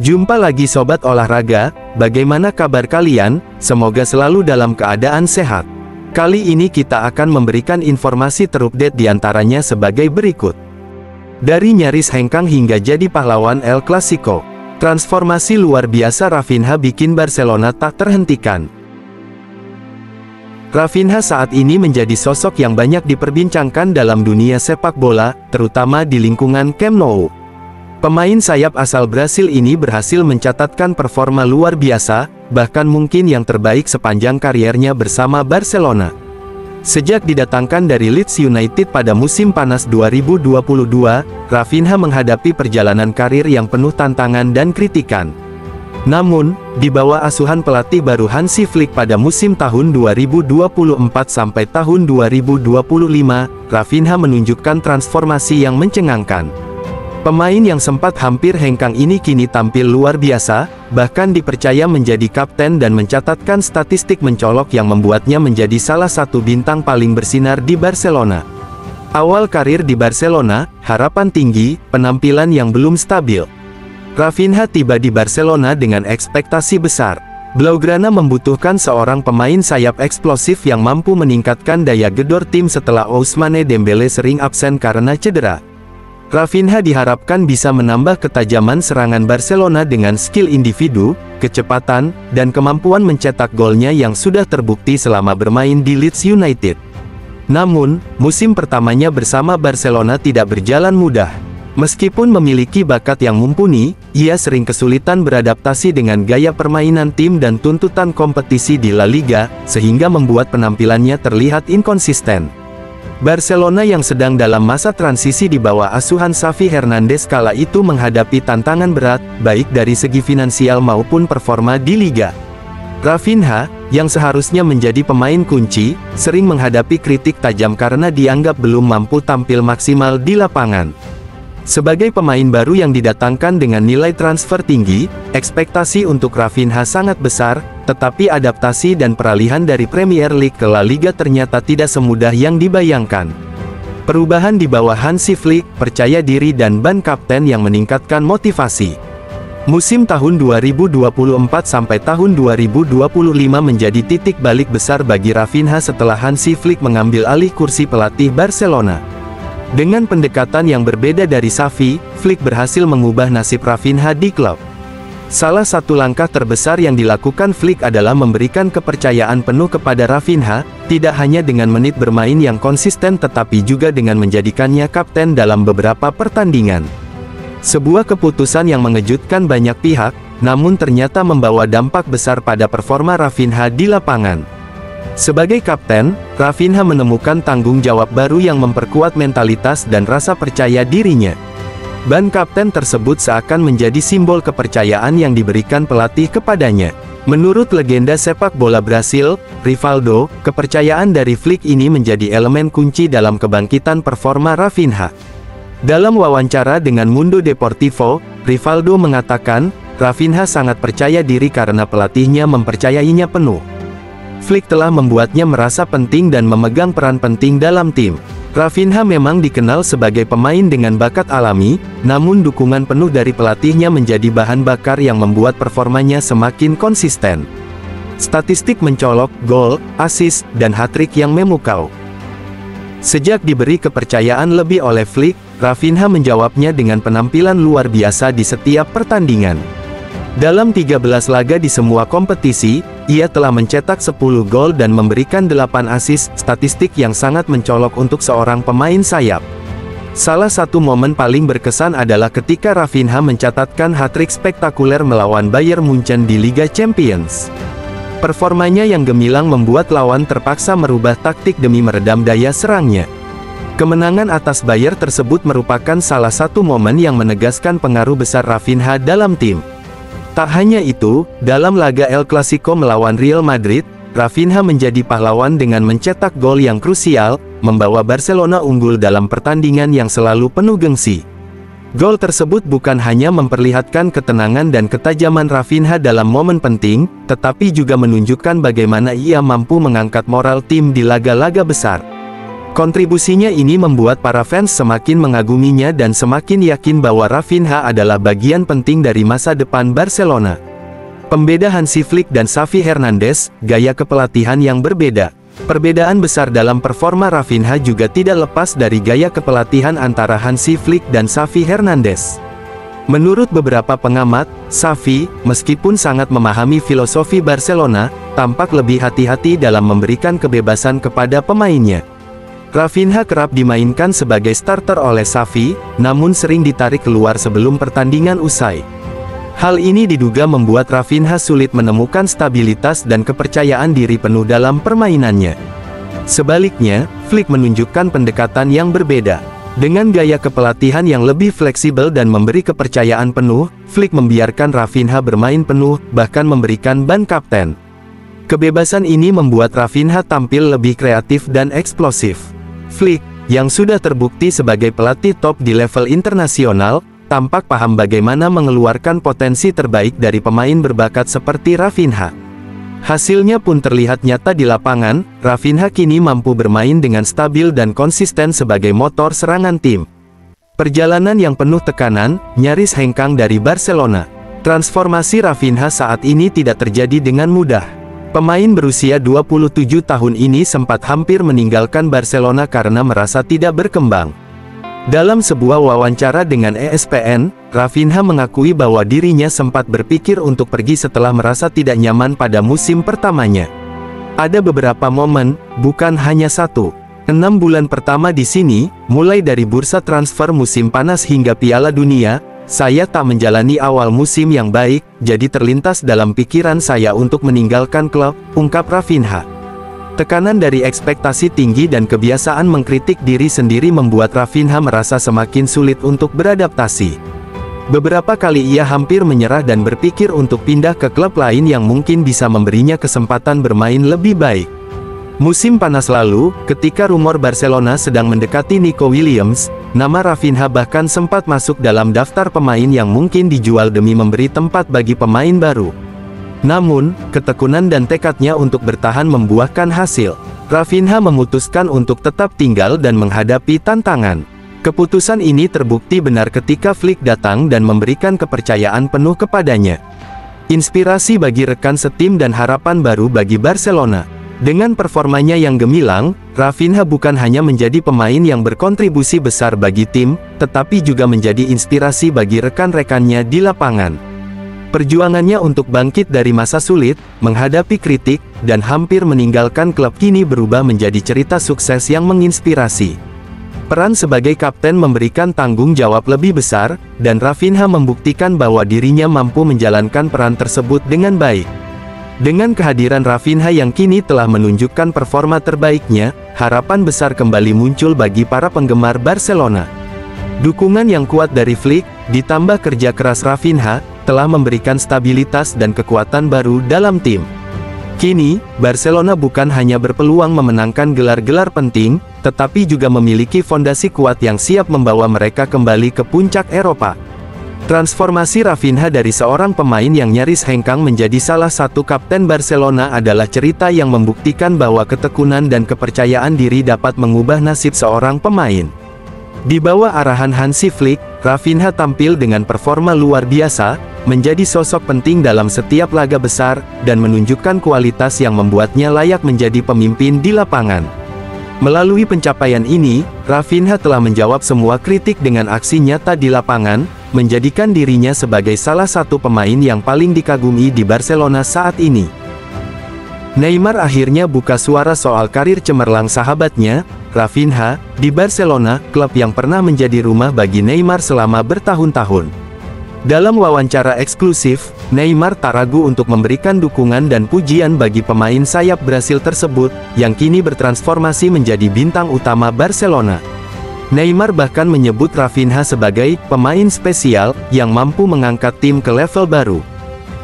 Jumpa lagi sobat olahraga, bagaimana kabar kalian? Semoga selalu dalam keadaan sehat. Kali ini kita akan memberikan informasi terupdate diantaranya sebagai berikut. Dari nyaris hengkang hingga jadi pahlawan El Clasico, transformasi luar biasa Rafinha bikin Barcelona tak terhentikan. Rafinha saat ini menjadi sosok yang banyak diperbincangkan dalam dunia sepak bola, terutama di lingkungan Camp Nou. Pemain sayap asal Brasil ini berhasil mencatatkan performa luar biasa, bahkan mungkin yang terbaik sepanjang kariernya bersama Barcelona. Sejak didatangkan dari Leeds United pada musim panas 2022, Rafinha menghadapi perjalanan karir yang penuh tantangan dan kritikan. Namun, di bawah asuhan pelatih baru Hansi Flick pada musim tahun 2024 sampai tahun 2025, Rafinha menunjukkan transformasi yang mencengangkan. Pemain yang sempat hampir hengkang ini kini tampil luar biasa, bahkan dipercaya menjadi kapten dan mencatatkan statistik mencolok yang membuatnya menjadi salah satu bintang paling bersinar di Barcelona. Awal karir di Barcelona, harapan tinggi, penampilan yang belum stabil. Rafinha tiba di Barcelona dengan ekspektasi besar. Blaugrana membutuhkan seorang pemain sayap eksplosif yang mampu meningkatkan daya gedor tim setelah Ousmane Dembele sering absen karena cedera. Rafinha diharapkan bisa menambah ketajaman serangan Barcelona dengan skill individu, kecepatan, dan kemampuan mencetak golnya yang sudah terbukti selama bermain di Leeds United. Namun, musim pertamanya bersama Barcelona tidak berjalan mudah. Meskipun memiliki bakat yang mumpuni, ia sering kesulitan beradaptasi dengan gaya permainan tim dan tuntutan kompetisi di La Liga, sehingga membuat penampilannya terlihat inkonsisten. Barcelona yang sedang dalam masa transisi di bawah asuhan Xavi Hernandez kala itu menghadapi tantangan berat, baik dari segi finansial maupun performa di Liga. Rafinha, yang seharusnya menjadi pemain kunci, sering menghadapi kritik tajam karena dianggap belum mampu tampil maksimal di lapangan. Sebagai pemain baru yang didatangkan dengan nilai transfer tinggi, ekspektasi untuk Rafinha sangat besar, tetapi adaptasi dan peralihan dari Premier League ke La Liga ternyata tidak semudah yang dibayangkan. Perubahan di bawah Hansi Flick, percaya diri dan ban kapten yang meningkatkan motivasi. Musim tahun 2024 sampai tahun 2025 menjadi titik balik besar bagi Rafinha setelah Hansi Flick mengambil alih kursi pelatih Barcelona. Dengan pendekatan yang berbeda dari Xavi, Flick berhasil mengubah nasib Rafinha di klub. Salah satu langkah terbesar yang dilakukan Flick adalah memberikan kepercayaan penuh kepada Rafinha, tidak hanya dengan menit bermain yang konsisten tetapi juga dengan menjadikannya kapten dalam beberapa pertandingan. Sebuah keputusan yang mengejutkan banyak pihak, namun ternyata membawa dampak besar pada performa Rafinha di lapangan. Sebagai kapten, Rafinha menemukan tanggung jawab baru yang memperkuat mentalitas dan rasa percaya dirinya. Ban kapten tersebut seakan menjadi simbol kepercayaan yang diberikan pelatih kepadanya. Menurut legenda sepak bola Brasil, Rivaldo, kepercayaan dari Flick ini menjadi elemen kunci dalam kebangkitan performa Rafinha. Dalam wawancara dengan Mundo Deportivo, Rivaldo mengatakan, Rafinha sangat percaya diri karena pelatihnya mempercayainya penuh. Flick telah membuatnya merasa penting dan memegang peran penting dalam tim. Rafinha memang dikenal sebagai pemain dengan bakat alami, namun dukungan penuh dari pelatihnya menjadi bahan bakar yang membuat performanya semakin konsisten. Statistik mencolok, gol, assist, dan hat-trick yang memukau. Sejak diberi kepercayaan lebih oleh Flick, Rafinha menjawabnya dengan penampilan luar biasa di setiap pertandingan. Dalam 13 laga di semua kompetisi, ia telah mencetak 10 gol dan memberikan 8 assist, statistik yang sangat mencolok untuk seorang pemain sayap. Salah satu momen paling berkesan adalah ketika Rafinha mencatatkan hat-trick spektakuler melawan Bayern Munchen di Liga Champions. Performanya yang gemilang membuat lawan terpaksa merubah taktik demi meredam daya serangnya. Kemenangan atas Bayern tersebut merupakan salah satu momen yang menegaskan pengaruh besar Rafinha dalam tim. Tak hanya itu, dalam laga El Clasico melawan Real Madrid, Rafinha menjadi pahlawan dengan mencetak gol yang krusial, membawa Barcelona unggul dalam pertandingan yang selalu penuh gengsi. Gol tersebut bukan hanya memperlihatkan ketenangan dan ketajaman Rafinha dalam momen penting, tetapi juga menunjukkan bagaimana ia mampu mengangkat moral tim di laga-laga besar. Kontribusinya ini membuat para fans semakin mengaguminya dan semakin yakin bahwa Rafinha adalah bagian penting dari masa depan Barcelona. Pembeda Hansi Flick dan Xavi Hernandez, gaya kepelatihan yang berbeda. Perbedaan besar dalam performa Rafinha juga tidak lepas dari gaya kepelatihan antara Hansi Flick dan Xavi Hernandez. Menurut beberapa pengamat, Xavi, meskipun sangat memahami filosofi Barcelona, tampak lebih hati-hati dalam memberikan kebebasan kepada pemainnya. Rafinha kerap dimainkan sebagai starter oleh Xavi, namun sering ditarik keluar sebelum pertandingan usai. Hal ini diduga membuat Rafinha sulit menemukan stabilitas dan kepercayaan diri penuh dalam permainannya. Sebaliknya, Flick menunjukkan pendekatan yang berbeda. Dengan gaya kepelatihan yang lebih fleksibel dan memberi kepercayaan penuh, Flick membiarkan Rafinha bermain penuh, bahkan memberikan ban kapten. Kebebasan ini membuat Rafinha tampil lebih kreatif dan eksplosif. Flick, yang sudah terbukti sebagai pelatih top di level internasional, tampak paham bagaimana mengeluarkan potensi terbaik dari pemain berbakat seperti Rafinha. Hasilnya pun terlihat nyata di lapangan. Rafinha kini mampu bermain dengan stabil dan konsisten sebagai motor serangan tim. Perjalanan yang penuh tekanan, nyaris hengkang dari Barcelona. Transformasi Rafinha saat ini tidak terjadi dengan mudah. Pemain berusia 27 tahun ini sempat hampir meninggalkan Barcelona karena merasa tidak berkembang. Dalam sebuah wawancara dengan ESPN, Rafinha mengakui bahwa dirinya sempat berpikir untuk pergi setelah merasa tidak nyaman pada musim pertamanya. Ada beberapa momen, bukan hanya satu. 6 bulan pertama di sini, mulai dari bursa transfer musim panas hingga Piala Dunia, saya tak menjalani awal musim yang baik, jadi terlintas dalam pikiran saya untuk meninggalkan klub, ungkap Rafinha. Tekanan dari ekspektasi tinggi dan kebiasaan mengkritik diri sendiri membuat Rafinha merasa semakin sulit untuk beradaptasi. Beberapa kali ia hampir menyerah dan berpikir untuk pindah ke klub lain yang mungkin bisa memberinya kesempatan bermain lebih baik. Musim panas lalu, ketika rumor Barcelona sedang mendekati Nico Williams, nama Rafinha bahkan sempat masuk dalam daftar pemain yang mungkin dijual demi memberi tempat bagi pemain baru. Namun, ketekunan dan tekadnya untuk bertahan membuahkan hasil. Rafinha memutuskan untuk tetap tinggal dan menghadapi tantangan. Keputusan ini terbukti benar ketika Flick datang dan memberikan kepercayaan penuh kepadanya. Inspirasi bagi rekan setim dan harapan baru bagi Barcelona. Dengan performanya yang gemilang, Rafinha bukan hanya menjadi pemain yang berkontribusi besar bagi tim, tetapi juga menjadi inspirasi bagi rekan-rekannya di lapangan. Perjuangannya untuk bangkit dari masa sulit, menghadapi kritik, dan hampir meninggalkan klub kini berubah menjadi cerita sukses yang menginspirasi. Peran sebagai kapten memberikan tanggung jawab lebih besar, dan Rafinha membuktikan bahwa dirinya mampu menjalankan peran tersebut dengan baik. Dengan kehadiran Rafinha yang kini telah menunjukkan performa terbaiknya, harapan besar kembali muncul bagi para penggemar Barcelona. Dukungan yang kuat dari Flick, ditambah kerja keras Rafinha, telah memberikan stabilitas dan kekuatan baru dalam tim. Kini, Barcelona bukan hanya berpeluang memenangkan gelar-gelar penting, tetapi juga memiliki fondasi kuat yang siap membawa mereka kembali ke puncak Eropa. Transformasi Rafinha dari seorang pemain yang nyaris hengkang menjadi salah satu kapten Barcelona adalah cerita yang membuktikan bahwa ketekunan dan kepercayaan diri dapat mengubah nasib seorang pemain. Di bawah arahan Hansi Flick, Rafinha tampil dengan performa luar biasa, menjadi sosok penting dalam setiap laga besar, dan menunjukkan kualitas yang membuatnya layak menjadi pemimpin di lapangan. Melalui pencapaian ini, Rafinha telah menjawab semua kritik dengan aksi nyata di lapangan, menjadikan dirinya sebagai salah satu pemain yang paling dikagumi di Barcelona saat ini. Neymar akhirnya buka suara soal karir cemerlang sahabatnya, Rafinha, di Barcelona, klub yang pernah menjadi rumah bagi Neymar selama bertahun-tahun. Dalam wawancara eksklusif, Neymar tak ragu untuk memberikan dukungan dan pujian bagi pemain sayap Brasil tersebut, yang kini bertransformasi menjadi bintang utama Barcelona. Neymar bahkan menyebut Rafinha sebagai pemain spesial, yang mampu mengangkat tim ke level baru.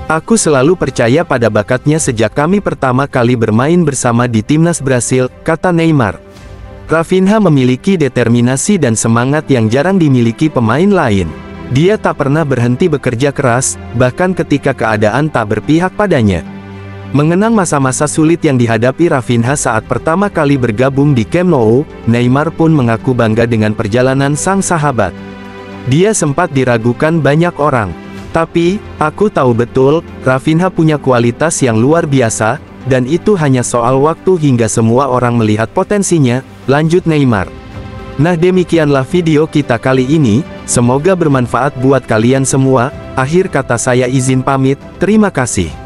"Aku selalu percaya pada bakatnya sejak kami pertama kali bermain bersama di timnas Brasil," kata Neymar. Rafinha memiliki determinasi dan semangat yang jarang dimiliki pemain lain. Dia tak pernah berhenti bekerja keras, bahkan ketika keadaan tak berpihak padanya. Mengenang masa-masa sulit yang dihadapi Rafinha saat pertama kali bergabung di Camp Nou, Neymar pun mengaku bangga dengan perjalanan sang sahabat. Dia sempat diragukan banyak orang. Tapi, aku tahu betul, Rafinha punya kualitas yang luar biasa, dan itu hanya soal waktu hingga semua orang melihat potensinya, lanjut Neymar. Nah demikianlah video kita kali ini, semoga bermanfaat buat kalian semua. Akhir kata saya izin pamit, terima kasih.